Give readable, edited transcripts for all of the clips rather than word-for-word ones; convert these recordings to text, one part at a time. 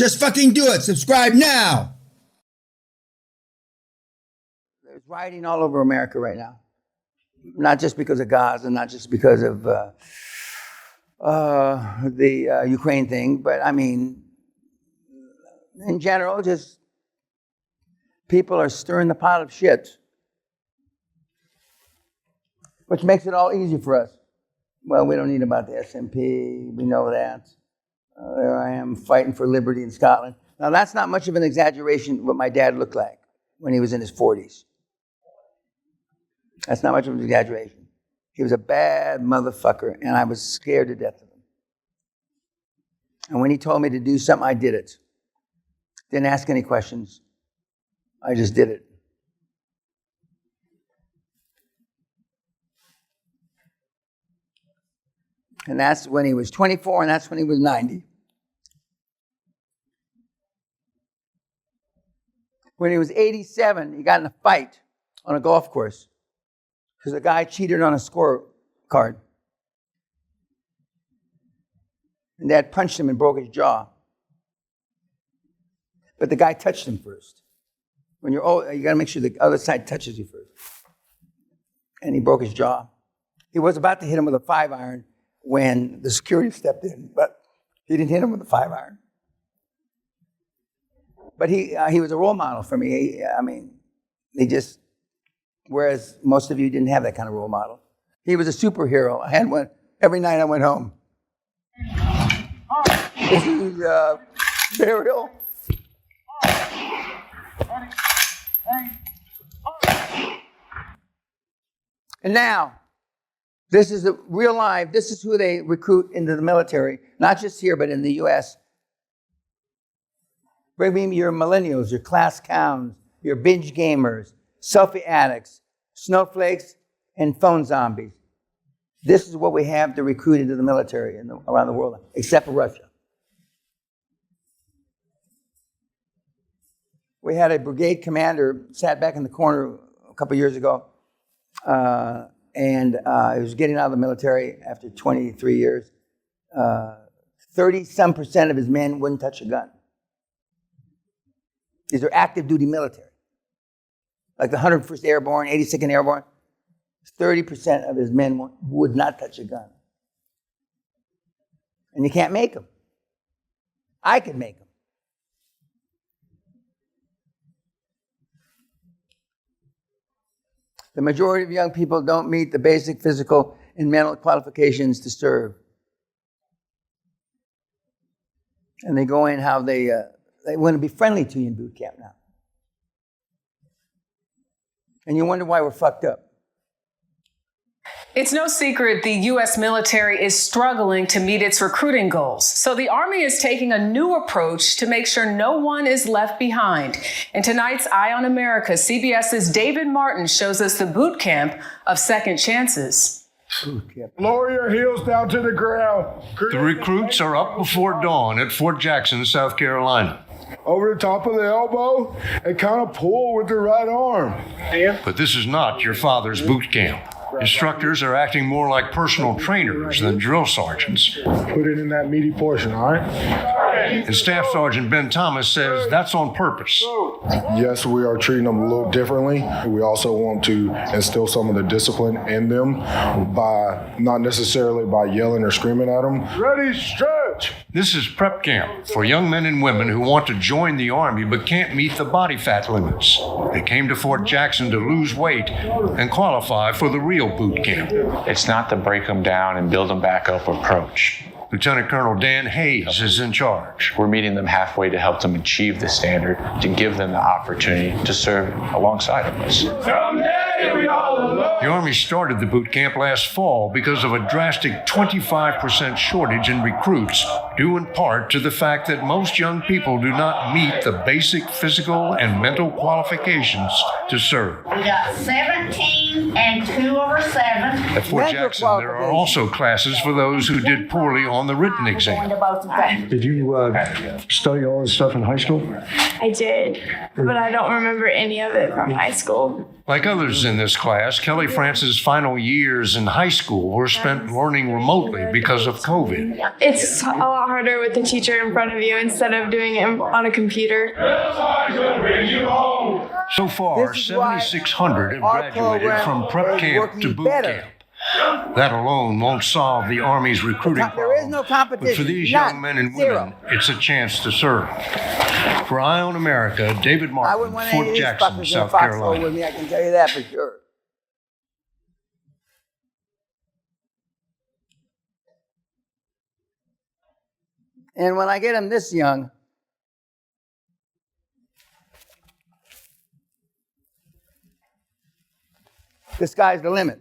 Just fucking do it. Subscribe now. There's rioting all over America right now. Not just because of Gaza, not just because of the Ukraine thing, but I mean, in general, just people are stirring the pot of shit, which makes it all easy for us. Well, we don't need about the SNP. We know that. There I am fighting for liberty in Scotland. Now, that's not much of an exaggeration what my dad looked like when he was in his 40s. That's not much of an exaggeration. He was a bad motherfucker, and I was scared to death of him. And when he told me to do something, I did it. Didn't ask any questions. I just did it. And that's when he was 24, and that's when he was 90. When he was 87, he got in a fight on a golf course because a guy cheated on a scorecard. And Dad punched him and broke his jaw. But the guy touched him first. When you're old, you got to make sure the other side touches you first. And he broke his jaw. He was about to hit him with a 5-iron when the security stepped in, but he didn't hit him with a 5-iron. But he was a role model for me. Whereas most of you didn't have that kind of role model. He was a superhero. I had one every night I went home. This is burial. And now, this is a real life. This is who they recruit into the military, not just here, but in the U.S. Bring me your millennials, your class clowns, your binge gamers, selfie addicts, snowflakes, and phone zombies. This is what we have to recruit into the military around the world, except for Russia. We had a brigade commander sat back in the corner a couple years ago, and he was getting out of the military after 23 years. 30-some% of his men wouldn't touch a gun. These are active duty military. Like the 101st Airborne, 82nd Airborne. 30% of his men would not touch a gun. And you can't make them. I could make them. The majority of young people don't meet the basic physical and mental qualifications to serve. And they go in how they want to be friendly to you in boot camp now. And you wonder why we're fucked up. It's no secret the U.S. military is struggling to meet its recruiting goals. So the Army is taking a new approach to make sure no one is left behind. In tonight's Eye on America, CBS's David Martin shows us the boot camp of second chances. Lower your heels down to the ground. The recruits are up before dawn at Fort Jackson, South Carolina. Over the top of the elbow and kind of pull with the right arm. But this is not your father's boot camp. Instructors are acting more like personal trainers than drill sergeants. Put it in that meaty portion, all right? And Staff Sergeant Ben Thomas says that's on purpose. Yes, we are treating them a little differently. We also want to instill some of the discipline in them by not necessarily by yelling or screaming at them. Ready, stretch! This is prep camp for young men and women who want to join the Army but can't meet the body fat limits. They came to Fort Jackson to lose weight and qualify for the real boot camp. It's not the break them down and build them back up approach. Lieutenant Colonel Dan Hayes is in charge. We're meeting them halfway to help them achieve the standard, to give them the opportunity to serve alongside of us. The Army started the boot camp last fall because of a drastic 25% shortage in recruits, due in part to the fact that most young people do not meet the basic physical and mental qualifications to serve. We got 17 and 2 over 7. At Fort Jackson, there are also classes for those who did poorly on the written exam. Did you study all this stuff in high school? I did, but I don't remember any of it from high school. Like others in this class, Kelly France's final years in high school were spent learning remotely because of COVID. It's a lot harder with the teacher in front of you instead of doing it on a computer. So far, This is why 7,600 have our graduated program from prep is camp working to boot better. camp. That alone won't solve the Army's recruiting There is problem. no But competition. for these None. young men and Zero. women, it's a chance to serve. For Eye on America, David I Martin, wouldn't want any of Fort these Jackson, fuckers in South Foxhole Carolina. with me, I can tell you that for sure. And when I get them this young, the sky's the limit.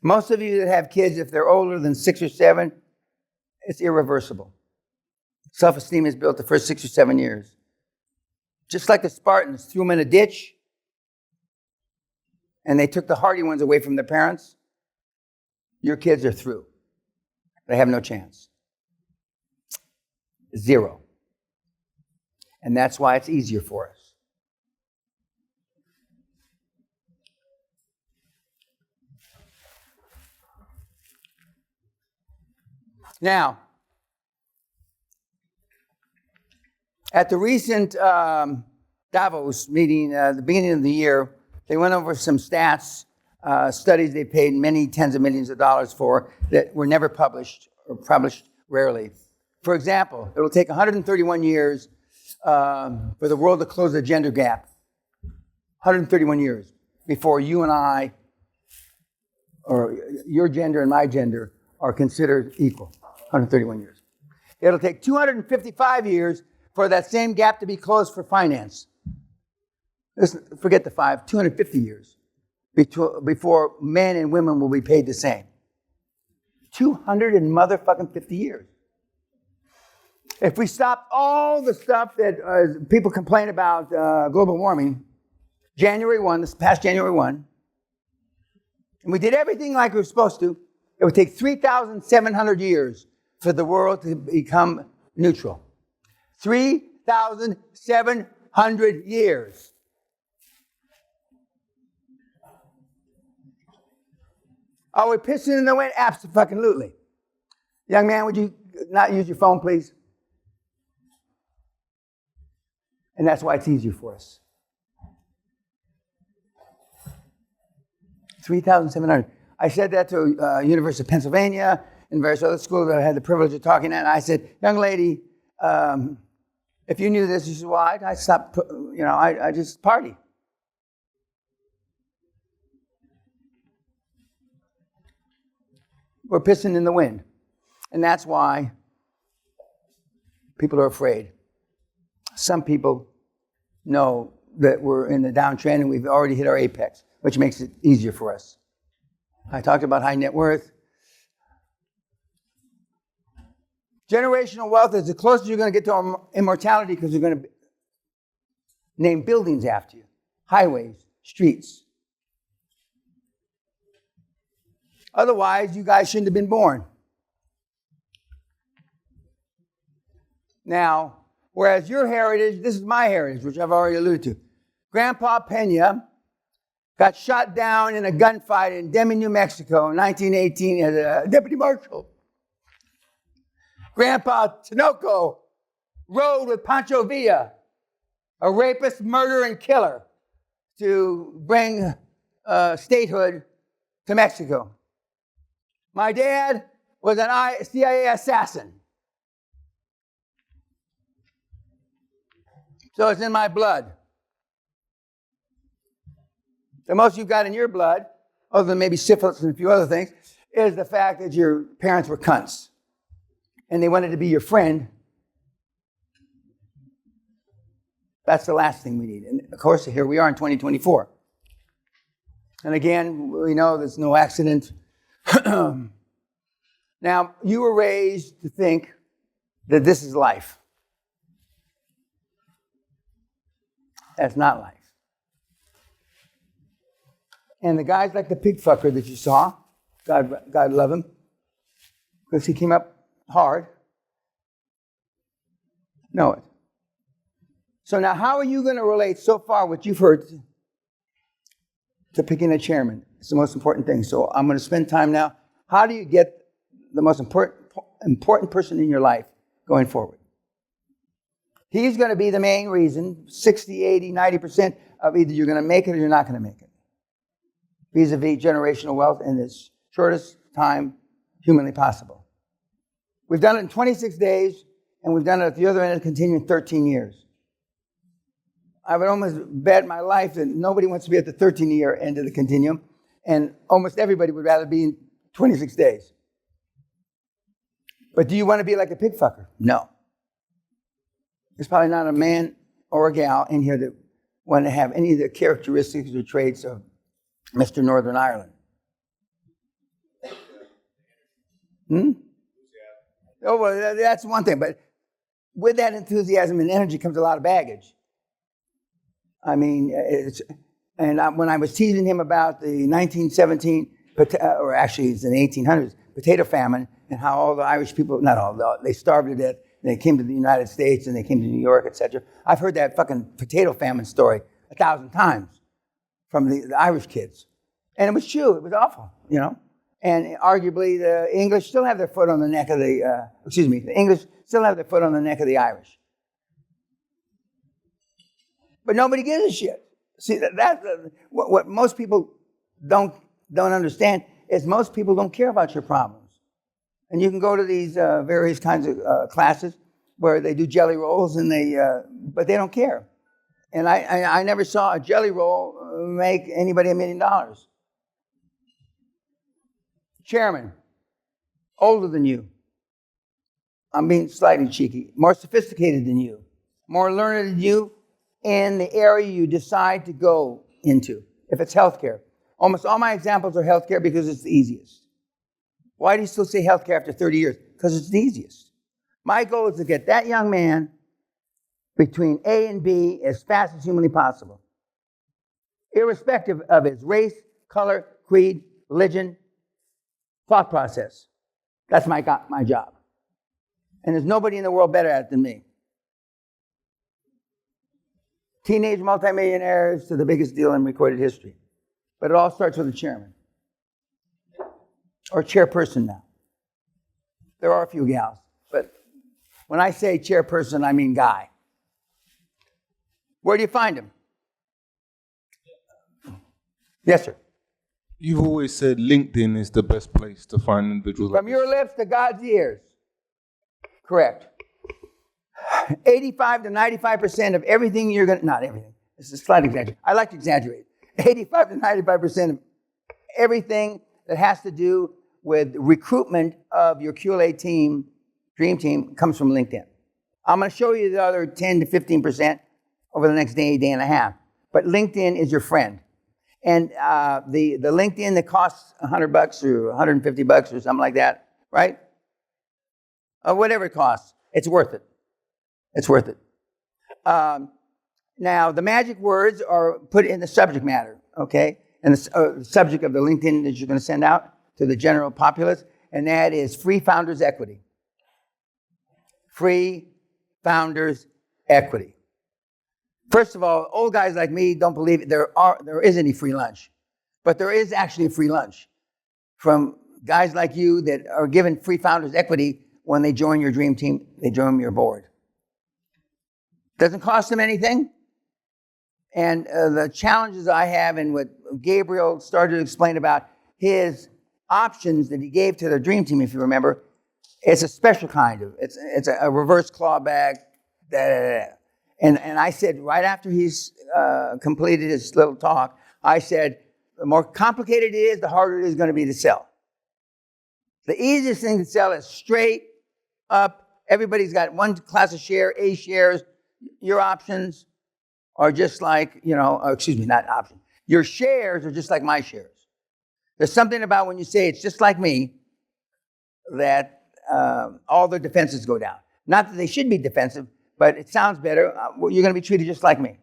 Most of you that have kids, if they're older than 6 or 7, it's irreversible. Self-esteem is built the first 6 or 7 years. Just like the Spartans threw them in a ditch and they took the hardy ones away from their parents, your kids are through. They have no chance. Zero. And that's why it's easier for us. Now, at the recent Davos meeting at the beginning of the year, they went over some stats, studies they paid many tens of millions of dollars for that were never published or published rarely. For example, it will take 131 years for the world to close the gender gap. 131 years before you and I, or your gender and my gender, are considered equal. 131 years. It'll take 255 years for that same gap to be closed for finance. Listen, forget the 5, 250 years before men and women will be paid the same. 250 years. If we stopped all the stuff that people complain about global warming, January 1, this past January 1, and we did everything like we were supposed to, it would take 3,700 years for the world to become neutral. 3,700 years. Are we pissing in the wind? Absolutely. Young man, would you not use your phone, please? And that's why it's easier for us. 3,700. I said that to University of Pennsylvania and various other schools that I had the privilege of talking at. And I said, young lady, if you knew this, she said, well, I stopped, I just party. We're pissing in the wind. And that's why people are afraid. Some people know that we're in the downtrend and we've already hit our apex, which makes it easier for us. I talked about high net worth. Generational wealth is the closest you're going to get to immortality because you're going to name buildings after you, highways, streets. Otherwise, you guys shouldn't have been born. Now, whereas your heritage, this is my heritage, which I've already alluded to. Grandpa Peña got shot down in a gunfight in Demi, New Mexico in 1918 as a deputy marshal. Grandpa Tinoco rode with Pancho Villa, a rapist, murderer, and killer, to bring statehood to Mexico. My dad was an CIA assassin. So it's in my blood. The most you've got in your blood, other than maybe syphilis and a few other things, is the fact that your parents were cunts. And they wanted to be your friend. That's the last thing we need. And of course, here we are in 2024. And again, we know there's no accident. Now, you were raised to think that this is life. That's not life. And the guys like the pig fucker that you saw, God love him, because he came up hard, know it. So now how are you going to relate so far what you've heard to picking a chairman. It's the most important thing. So I'm going to spend time now. How do you get the most important person in your life going forward? He's going to be the main reason, 60, 80, 90% of either you're going to make it or you're not going to make it. Vis-a-vis generational wealth in the shortest time humanly possible. We've done it in 26 days, and we've done it at the other end of the continuum in 13 years. I would almost bet my life that nobody wants to be at the 13-year end of the continuum, and almost everybody would rather be in 26 days. But do you want to be like a pig fucker? No. There's probably not a man or a gal in here that want to have any of the characteristics or traits of Mr. Northern Ireland. Oh, well, that's one thing. But with that enthusiasm and energy comes a lot of baggage. I mean, when I was teasing him about the 1917, or actually it's in the 1800s, potato famine, and how all the Irish people, not all, they starved to death. They came to the United States and they came to New York, etc. I've heard that fucking potato famine story 1,000 times from the Irish kids. And it was true. It was awful, you know. And arguably the English still have their foot on the neck of the English still have their foot on the neck of the Irish. But nobody gives a shit. See, what most people don't understand is most people don't care about your problems. And you can go to these various kinds of classes where they do jelly rolls, and but they don't care. And I never saw a jelly roll make anybody $1 million. Chairman, older than you. I'm being slightly cheeky. More sophisticated than you. More learned than you in the area you decide to go into. If it's healthcare. Almost all my examples are healthcare because it's the easiest. Why do you still say healthcare after 30 years? Because it's the easiest. My goal is to get that young man between A and B as fast as humanly possible. Irrespective of his race, color, creed, religion, thought process. That's my job. And there's nobody in the world better at it than me. Teenage multimillionaires to the biggest deal in recorded history. But it all starts with a chairman. Or chairperson now. There are a few gals. But when I say chairperson, I mean guy. Where do you find him? Yes, sir. You've always said LinkedIn is the best place to find individuals. From your lips to God's ears. Correct. 85 to 95% of everything you're going to, not everything, it's a slight exaggeration. I like to exaggerate. 85 to 95% of everything that has to do with recruitment of your QLA team, dream team, comes from LinkedIn. I'm going to show you the other 10 to 15% over the next day and a half. But LinkedIn is your friend. And the LinkedIn that costs $100 or $150 or something like that, right? Or whatever it costs, it's worth it. It's worth it. Now, the magic words are put in the subject matter, okay? And the subject of the LinkedIn that you're going to send out to the general populace, and that is free founders equity. Free founders equity. First of all, old guys like me don't believe there is any free lunch. But there is actually a free lunch from guys like you that are given free founders equity when they join your dream team, they join your board. Doesn't cost them anything. And the challenges I have and what Gabriel started to explain about his options that he gave to the dream team, if you remember, it's a special kind of, it's a reverse clawback, And I said, right after he's completed his little talk, I said, the more complicated it is, the harder it is going to be to sell. The easiest thing to sell is straight up. Everybody's got one class of share, A shares. Your options are just like, not options. Your shares are just like my shares. There's something about when you say it's just like me that all the defenses go down. Not that they should be defensive, but it sounds better. You're going to be treated just like me.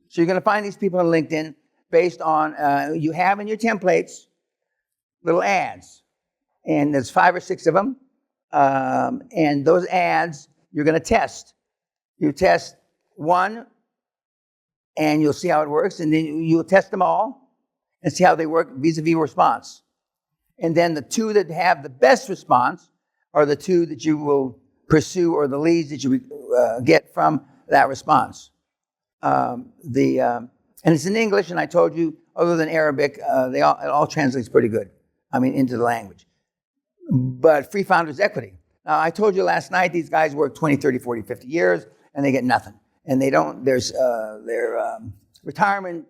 So you're going to find these people on LinkedIn based on, you have in your templates little ads. And there's 5 or 6 of them. And those ads, you're going to test. You test 1 and you'll see how it works, and then you'll test them all and see how they work vis-a-vis response. And then the two that have the best response are the two that you will pursue, or the leads that you get from that response. And it's in English, and I told you, other than Arabic, it all translates pretty good, into the language. But free founders equity. Now, I told you last night, these guys work 20, 30, 40, 50 years, and they get nothing. And their retirement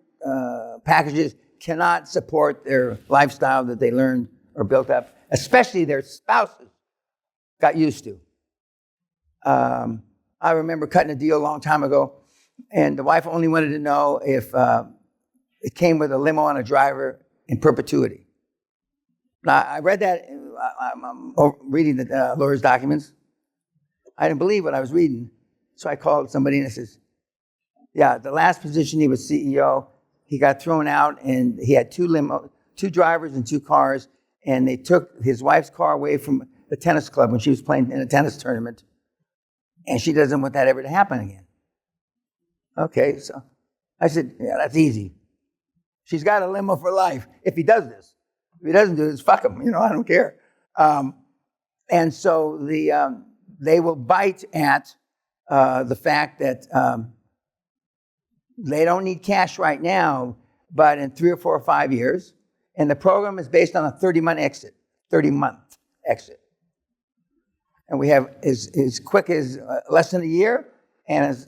packages cannot support their lifestyle that they learned or built up, especially their spouses got used to. I remember cutting a deal a long time ago, and the wife only wanted to know if it came with a limo and a driver in perpetuity. Now, I read that, I'm reading the lawyer's documents. I didn't believe what I was reading, so I called somebody and I says, yeah, the last position he was CEO, he got thrown out, and he had two drivers and 2 cars, and they took his wife's car away from the tennis club when she was playing in a tennis tournament, and she doesn't want that ever to happen again. Okay, so I said, yeah, that's easy. She's got a limo for life if he does this. If he doesn't do this, fuck him. I don't care. And so they will bite at the fact that they don't need cash right now, but in 3 or 4 or 5 years, and the program is based on a 30-month exit. And we have as quick as less than a year, and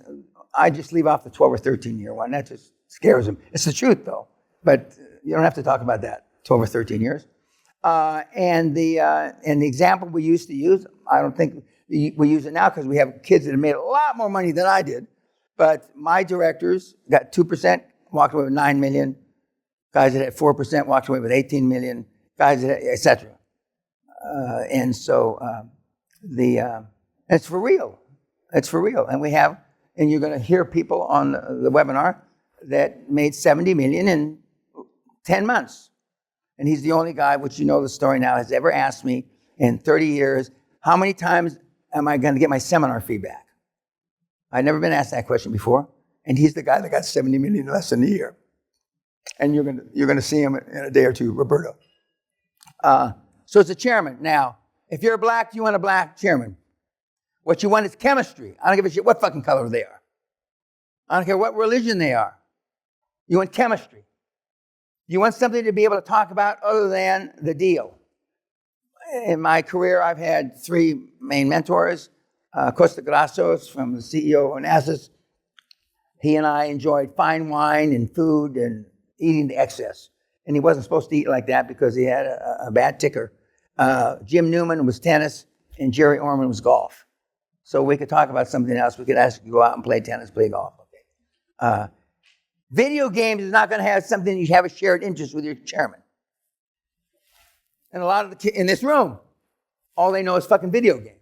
I just leave off the 12 or 13-year one. That just scares them. It's the truth, though, but you don't have to talk about that, 12 or 13 years. And the example we used to use, I don't think we use it now because we have kids that have made a lot more money than I did, but my directors got 2%, walked away with $9 million. Guys that had 4% walked away with $18 million. Guys that, et cetera. And so it's for real. It's for real. And and you're going to hear people on the webinar that made $70 million in 10 months. And he's the only guy, which you know the story now, has ever asked me in 30 years, how many times am I going to get my seminar fee back? I'd never been asked that question before. And he's the guy that got $70 million in less than a year. And you're going to see him in a day or two, Roberto. So it's a chairman. Now, if you're black, you want a black chairman. What you want is chemistry. I don't give a shit what fucking color they are. I don't care what religion they are. You want chemistry. You want something to be able to talk about other than the deal. In my career, I've had 3 main mentors. Costa Grassos, from the CEO of Onassis. He and I enjoyed fine wine and food and eating the excess. And he wasn't supposed to eat like that because he had a bad ticker. Jim Newman was tennis, and Jerry Orman was golf. So we could talk about something else. We could ask you to go out and play tennis, play golf. Okay. Video games is not going to have something you have a shared interest with your chairman. And a lot of in this room, all they know is fucking video games.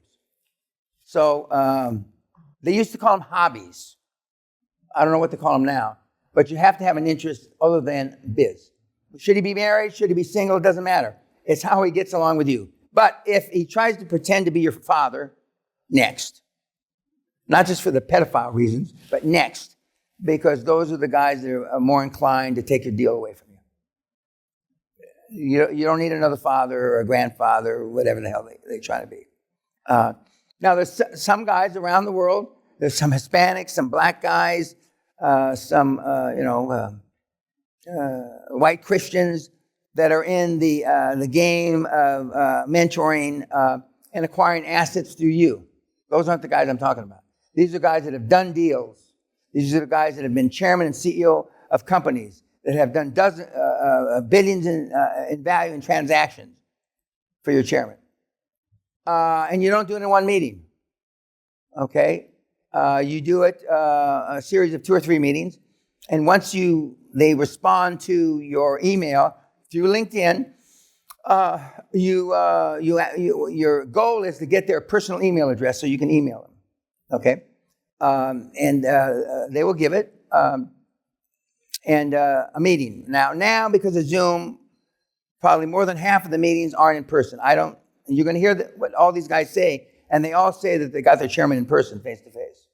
So they used to call them hobbies. I don't know what to call them now. But you have to have an interest other than biz. Should he be married? Should he be single? It doesn't matter. It's how he gets along with you. But if he tries to pretend to be your father, next. Not just for the pedophile reasons, but next. Because those are the guys that are more inclined to take your deal away from you. You don't need another father or a grandfather or whatever the hell they try to be. Now, there's some guys around the world. There's some Hispanics, some black guys, some white Christians that are in the game of mentoring and acquiring assets through you. Those aren't the guys I'm talking about. These are guys that have done deals. These are the guys that have been chairman and CEO of companies that have done billions in value in transactions for your chairman. And you don't do it in one meeting, okay? You do it a series of 2 or 3 meetings, and once they respond to your email through LinkedIn, your goal is to get their personal email address so you can email them, okay? And they will give it, and a meeting. Now because of Zoom, probably more than half of the meetings aren't in person. You're going to hear what all these guys say, and they all say that they got their chairman in person, face to face.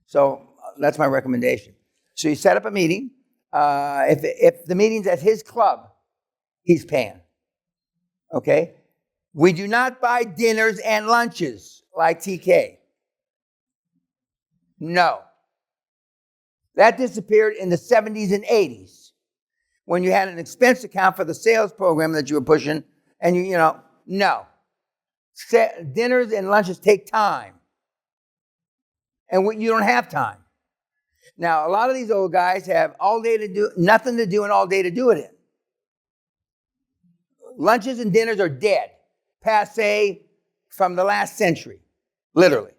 So that's my recommendation. So you set up a meeting. If the meeting's at his club, he's paying. Okay? We do not buy dinners and lunches like TK. No. That disappeared in the 70s and 80s when you had an expense account for the sales program that you were pushing, and no. Dinners and lunches take time. And you don't have time. Now, a lot of these old guys have all day to do, nothing to do and all day to do it in. Lunches and dinners are dead, passé from the last century, literally.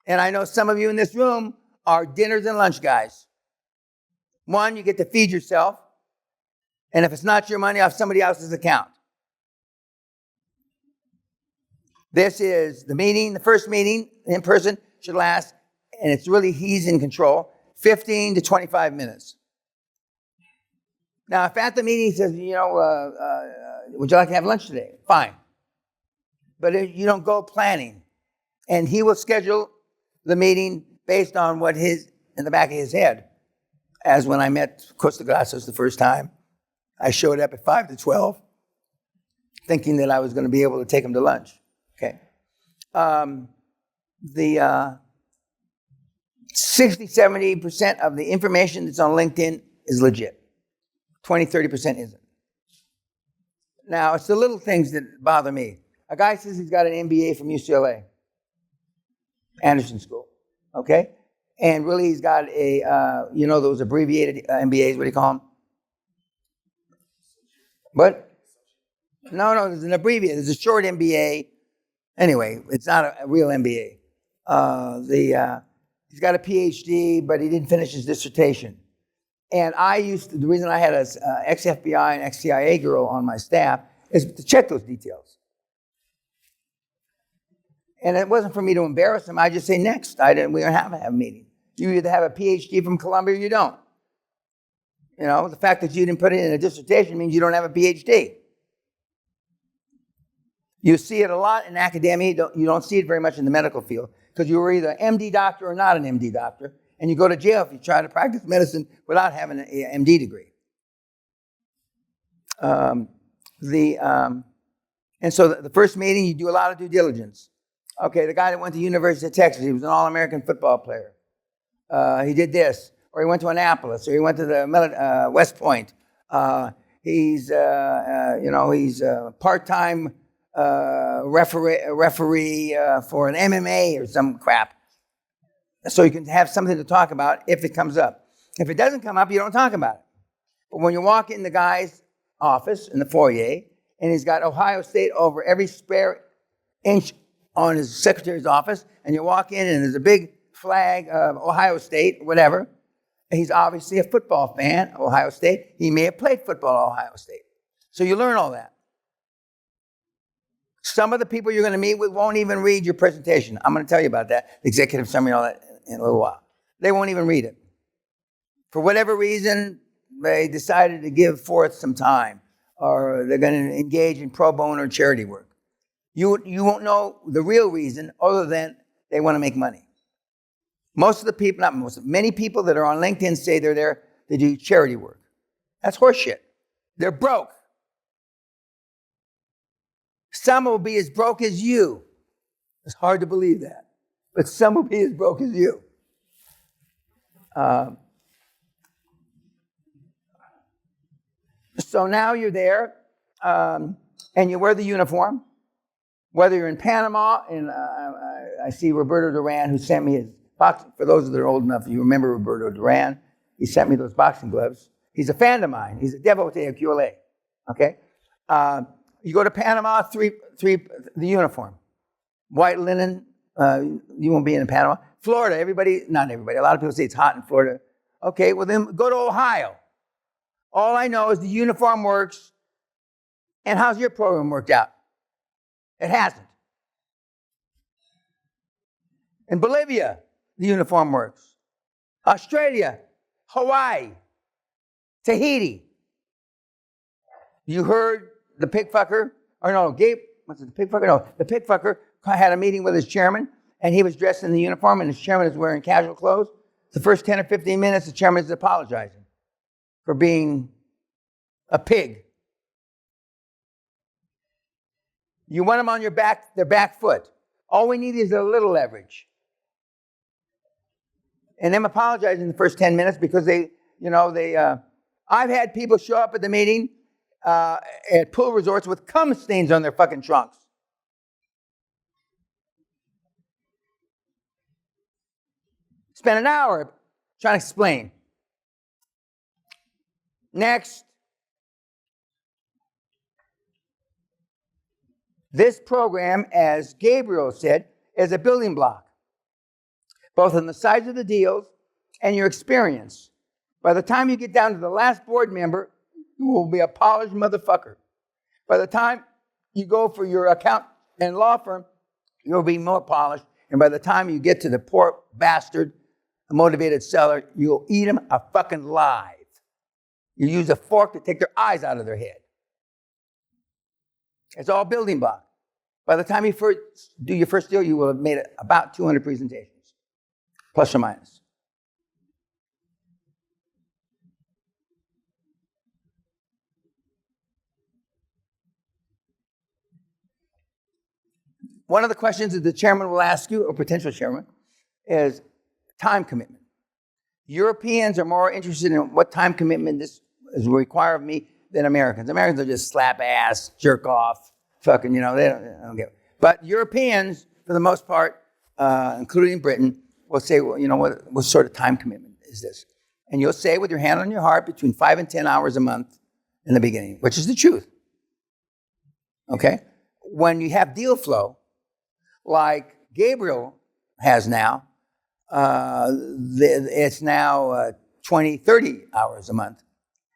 And I know some of you in this room are dinners and lunch guys. One, you get to feed yourself, and if it's not your money, off somebody else's account. This is the meeting, the first meeting in person should last, and it's really he's in control, 15 to 25 minutes. Now, if at the meeting he says, would you like to have lunch today? Fine. But if you don't go planning, and he will schedule the meeting based on what in the back of his head. As when I met Costa Gracias the first time, I showed up at 5 to 12, thinking that I was going to be able to take him to lunch. Okay. The 60-70% of the information that's on LinkedIn is legit. 20-30% isn't. Now, it's the little things that bother me. A guy says he's got an MBA from UCLA, Anderson School, okay? And really he's got those abbreviated MBAs, what do you call them? What? No, there's an abbreviated, there's a short MBA. Anyway, it's not a real MBA. He's got a PhD, but he didn't finish his dissertation. And the reason I had an ex-FBI and ex-CIA girl on my staff is to check those details. And it wasn't for me to embarrass them. I just say, next. We don't have a meeting. You either have a PhD from Columbia or you don't. The fact that you didn't put it in a dissertation means you don't have a PhD. You see it a lot in academia. You don't see it very much in the medical field because you were either an MD doctor or not an MD doctor. And you go to jail if you try to practice medicine without having an MD degree. And so the first meeting, you do a lot of due diligence. Okay, the guy that went to University of Texas, he was an All-American football player. He did this, or he went to Annapolis, or he went to the West Point. He's a part-time referee for an MMA or some crap. So you can have something to talk about if it comes up. If it doesn't come up, you don't talk about it. But when you walk in the guy's office in the foyer, and he's got Ohio State over every spare inch on his secretary's office, and you walk in and there's a big flag of Ohio State, whatever, he's obviously a football fan of Ohio State. He may have played football at Ohio State. So you learn all that. Some of the people you're going to meet with won't even read your presentation. I'm going to tell you about that, the executive summary and all that in a little while. They won't even read it. For whatever reason, they decided to give forth some time, or they're going to engage in pro bono charity work. You won't know the real reason other than they want to make money. Many people that are on LinkedIn say they're there to do charity work. That's horseshit. They're broke. Some will be as broke as you. It's hard to believe that. But some will be as broke as you. So now you're there, and you wear the uniform. Whether you're in Panama, and I see Roberto Duran, who sent me his boxing. For those that are old enough, you remember Roberto Duran. He sent me those boxing gloves. He's a fan of mine. He's a devotee of QLA. Okay? You go to Panama, the uniform. White linen, you won't be in Panama. Florida, not everybody. A lot of people say it's hot in Florida. Okay, well then go to Ohio. All I know is the uniform works. And how's your program worked out? It hasn't. In Bolivia, the uniform works. Australia, Hawaii, Tahiti. You heard the pig fucker, the pig fucker had a meeting with his chairman, and he was dressed in the uniform, and his chairman is wearing casual clothes. The first 10 or 15 minutes, the chairman is apologizing for being a pig. You want them on their back foot. All we need is a little leverage. And them apologizing in the first 10 minutes because I've had people show up at the meeting at pool resorts with cum stains on their fucking trunks. Spent an hour trying to explain. Next. This program, as Gabriel said, is a building block, both in the size of the deals and your experience. By the time you get down to the last board member, you will be a polished motherfucker. By the time you go for your account and law firm, you'll be more polished. And by the time you get to the poor bastard, a motivated seller, you'll eat them a fucking live. You use a fork to take their eyes out of their head. It's all building block. By the time you do your first deal, you will have made about 200 presentations, plus or minus. One of the questions that the chairman will ask you, or potential chairman, is time commitment. Europeans are more interested in what time commitment this is required of me than Americans. Americans are just slap ass, jerk off, fucking, they don't get it. But Europeans, for the most part, including Britain, will say, well, what sort of time commitment is this? And you'll say with your hand on your heart between 5 and 10 hours a month in the beginning, which is the truth. Okay? When you have deal flow, like Gabriel has now, it's now 20, 30 hours a month.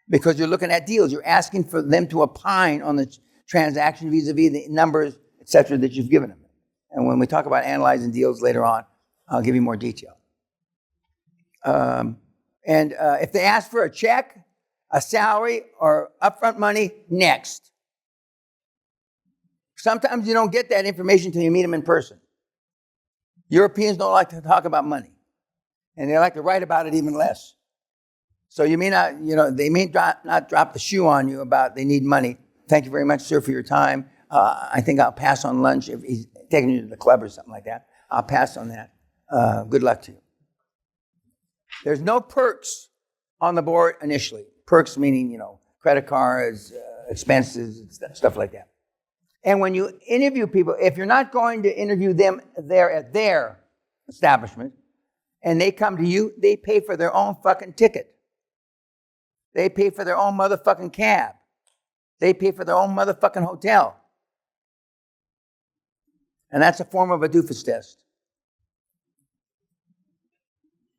Because you're looking at deals. You're asking for them to opine on the transaction vis-a-vis the numbers, et cetera, that you've given them. And when we talk about analyzing deals later on, I'll give you more detail. If they ask for a check, a salary, or upfront money, next. Sometimes you don't get that information until you meet them in person. Europeans don't like to talk about money. And they like to write about it even less. So you may not, they may not drop the shoe on you about they need money. Thank you very much, sir, for your time. I think I'll pass on lunch if he's taking you to the club or something like that. I'll pass on that. Good luck to you. There's no perks on the board initially. Perks meaning, credit cards, expenses, stuff like that. And when you interview people, if you're not going to interview them there at their establishment, and they come to you, they pay for their own fucking ticket. They pay for their own motherfucking cab. They pay for their own motherfucking hotel. And that's a form of a doofus test.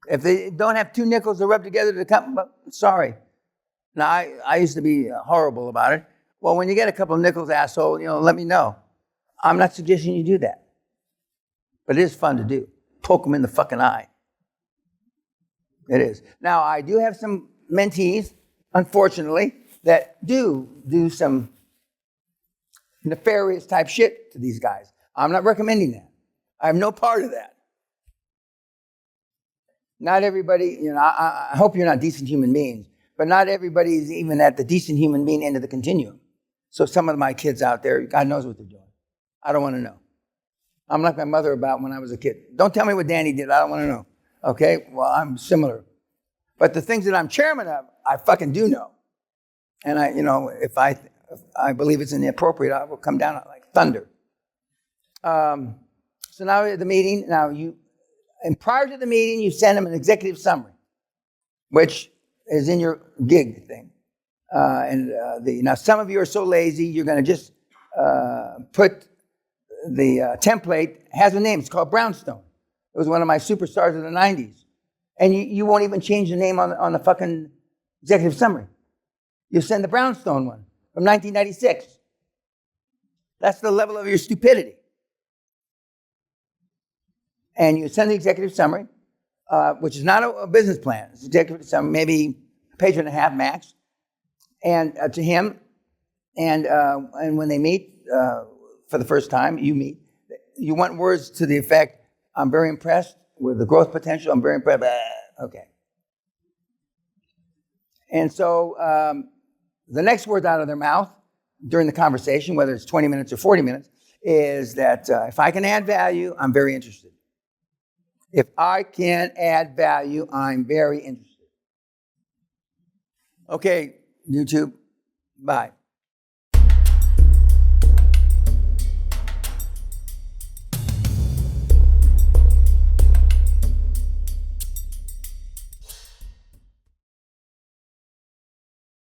If they don't have two nickels to rub together to come, sorry. Now, I used to be horrible about it. Well, when you get a couple of nickels, asshole, let me know. I'm not suggesting you do that. But it is fun to do. Poke them in the fucking eye. It is. Now, I do have some mentees, unfortunately, that do some nefarious type shit to these guys. I'm not recommending that. I have no part of that. Not everybody, I hope you're not decent human beings, but not everybody is even at the decent human being end of the continuum. So some of my kids out there, God knows what they're doing. I don't want to know. I'm like my mother about when I was a kid. Don't tell me what Danny did. I don't want to know. Okay? Well, I'm similar. But the things that I'm chairman of, I fucking do know. And if I believe it's inappropriate, I will come down like thunder. So now at the meeting, and prior to the meeting, you send them an executive summary, which is in your gig thing. Now some of you are so lazy, you're going to just put the template, has a name, it's called Brownstone. It was one of my superstars of the 90s. And you won't even change the name on the fucking executive summary. You send the Brownstone one from 1996. That's the level of your stupidity. And you send the executive summary, which is not a business plan. It's executive summary, maybe a page and a half max, and to him. And when they meet for the first time, you want words to the effect, I'm very impressed with the growth potential. I'm very impressed. Okay. And so the next words out of their mouth during the conversation, whether it's 20 minutes or 40 minutes, is that if I can add value, I'm very interested. If I can add value, I'm very interested. Okay, YouTube, bye.